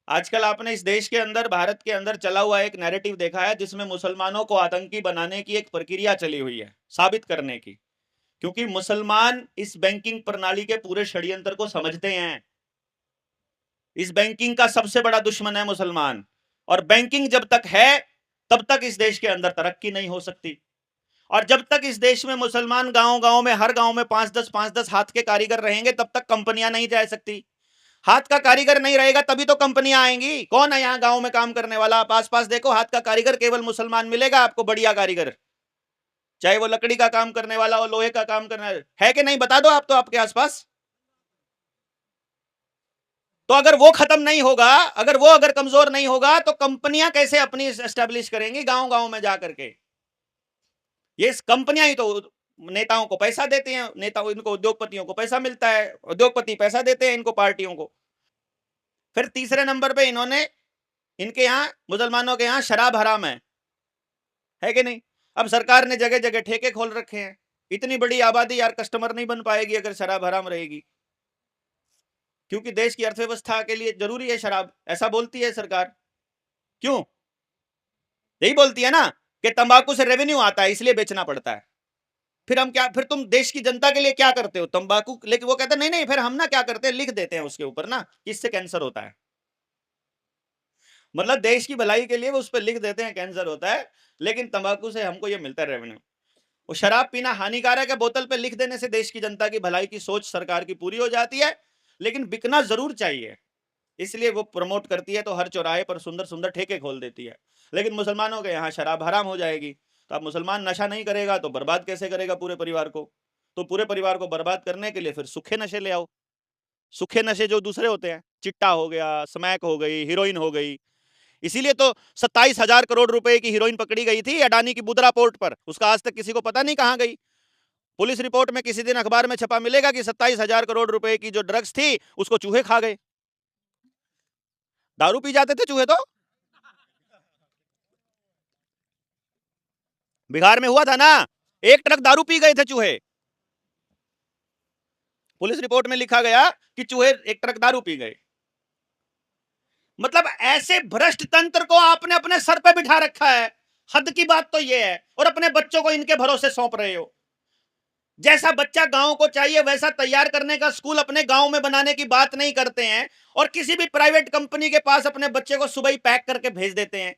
आजकल आपने इस देश के अंदर, भारत के अंदर चला हुआ एक नैरेटिव देखा है जिसमें मुसलमानों को आतंकी बनाने की एक प्रक्रिया चली हुई है, साबित करने की। क्योंकि मुसलमान इस बैंकिंग प्रणाली के पूरे षड्यंत्र को समझते हैं। इस बैंकिंग का सबसे बड़ा दुश्मन है मुसलमान। और बैंकिंग जब तक है तब तक इस देश के अंदर तरक्की नहीं हो सकती। और जब तक इस देश में मुसलमान गांव गांव में, हर गांव में 5-10 हाथ के कारीगर रहेंगे, तब तक कंपनियां नहीं जा सकती। हाथ का कारीगर नहीं रहेगा तभी तो कंपनियां आएंगी। कौन है यहां गांव में काम करने वाला? आप आस पास देखो, हाथ का कारीगर केवल मुसलमान मिलेगा आपको, बढ़िया कारीगर। चाहे वो लकड़ी का काम करने वाला हो, लोहे का काम करने वाला है कि नहीं, बता दो आप तो आपके आसपास। तो अगर वो खत्म नहीं होगा, अगर कमजोर नहीं होगा, तो कंपनियां कैसे अपनी एस्टेब्लिश करेंगी गांव गांव में जाकर के? ये कंपनियां ही तो नेताओं को पैसा देते हैं, नेता इनको, उद्योगपतियों को पैसा मिलता है, उद्योगपति पैसा देते हैं इनको, पार्टियों को। फिर तीसरे नंबर पे इन्होंने, इनके यहां मुसलमानों के यहां शराब हराम है कि नहीं? अब सरकार ने जगह जगह ठेके खोल रखे हैं। इतनी बड़ी आबादी यार, कस्टमर नहीं बन पाएगी अगर शराब हराम रहेगी। क्योंकि देश की अर्थव्यवस्था के लिए जरूरी है शराब, ऐसा बोलती है सरकार। क्यों? यही बोलती है ना कि तंबाकू से रेवेन्यू आता है इसलिए बेचना पड़ता है। फिर हम क्या, फिर तुम देश की जनता के लिए क्या करते हो? तंबाकू, लेकिन वो कहते हैं नहीं नहीं, फिर हम ना क्या करते हैं, लिख देते हैं उसके ऊपर ना किससे कैंसर होता है। मतलब देश की भलाई के लिए वो उस पर लिख देते हैं कैंसर होता है, लेकिन तंबाकू से हमको ये मिलता है रेवेन्यू। वो शराब पीना हानिकारक है, बोतल पे लिख देने से देश की जनता की भलाई की सोच सरकार की पूरी हो जाती है, लेकिन बिकना जरूर चाहिए, इसलिए वो प्रमोट करती है। तो हर चौराहे पर सुंदर सुंदर ठेके खोल देती है। लेकिन मुसलमानों के यहाँ शराब हराम हो जाएगी, तो अब मुसलमान नशा नहीं करेगा तो बर्बाद कैसे करेगा पूरे परिवार को? तो पूरे परिवार को बर्बाद करने के लिए फिर सूखे नशे ले आओ। सूखे नशे जो दूसरे होते हैं, चिट्टा हो गया, स्मैक हो गई, हीरोइन हो गई। इसीलिए तो 27,000 करोड़ रुपए की हीरोइन पकड़ी गई थी अडानी की बुदरा पोर्ट पर, उसका आज तक किसी को पता नहीं कहां गई। पुलिस रिपोर्ट में किसी दिन अखबार में छपा मिलेगा कि 27,000 करोड़ रुपए की जो ड्रग्स थी उसको चूहे खा गए। दारू पी जाते थे चूहे तो। बिहार में हुआ था ना, एक ट्रक दारू पी गए थे चूहे। पुलिस रिपोर्ट में लिखा गया कि चूहे एक ट्रक दारू पी गए। मतलब ऐसे भ्रष्ट तंत्र को आपने अपने सर पे बिठा रखा है। हद की बात तो यह है, और अपने बच्चों को इनके भरोसे सौंप रहे हो। जैसा बच्चा गांव को चाहिए वैसा तैयार करने का स्कूल अपने गांव में बनाने की बात नहीं करते हैं, और किसी भी प्राइवेट कंपनी के पास अपने बच्चे को सुबह ही पैक करके भेज देते हैं।